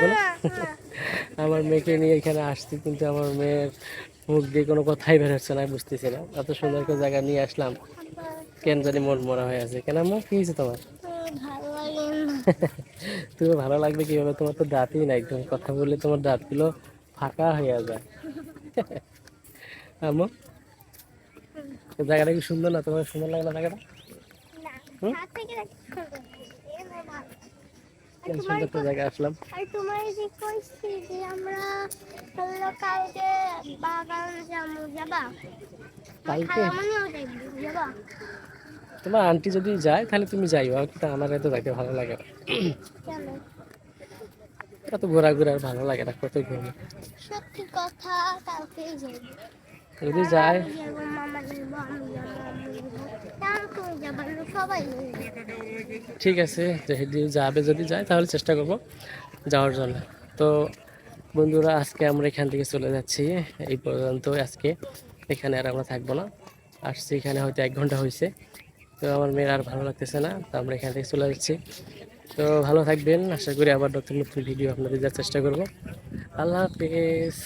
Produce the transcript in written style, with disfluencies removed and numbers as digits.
বলো। আমার মেয়েকে নিয়ে এখানে আসছি, কিন্তু আমার মেয়ের মুখ দিয়ে কোনো কথাই বের হচ্ছে না, বুঝতেছি না। এত সুন্দর একটা জায়গা নিয়ে আসলাম, কেন জানি মন মরা হয়ে আছে। কেন আম্মু, কি হয়েছে তোমার? তুমি ভালো লাগবে কিভাবে? তোমার তো দাঁতই নাই, তুমি কথা বললে তোমার দাঁতগুলো ফাঁকা হয়ে যায়। আম্মু, এই জায়গাটা কি সুন্দর না? তোমার সুন্দর লাগে না জায়গাটা? হুম? কেন সুন্দর একটা জায়গা আসলাম। আর তোমার যে কইছি যে আমরা হলো কালকে বাগান যাবো, যাবা? আমার কালকে খালামণিও যাইবে, যাবা? তোমার আন্টি যদি যায় তাহলে তুমি যাইও, আর কিন্তু আমার এত যাইতে ভালো লাগে না। কেন? এত ঘোরাঘুরি আর ভালো লাগে না, কত ঘুরবো। সত্যি কথা, কালকেই যাইবে। যদি আর যায়, আমি যাবো, মামা যাবো, আমি যাবো, আম্মু যাবো। তাও তুমি যাবা না, সবাই যাবে। ঠিক আছে, যদি যাবে, যদি যায় তাহলে চেষ্টা করবো যাওয়ার জন্য। তো বন্ধুরা, আজকে আমরা এখান থেকে চলে যাচ্ছি, এই পর্যন্ত আজকে। এখানে আর আমরা থাকবো না, আসছি এখানে হয়তো 1 ঘন্টা হয়েছে। তো আমার মেয়ের আর ভালো লাগতেছে না, তো আমরা এখান থেকে চলে যাচ্ছি। তো ভালো থাকবেন, আশা করি আবার নতুন নতুন ভিডিও আপনাদের দেওয়ার চেষ্টা করবো। আল্লাহ হাফিজ।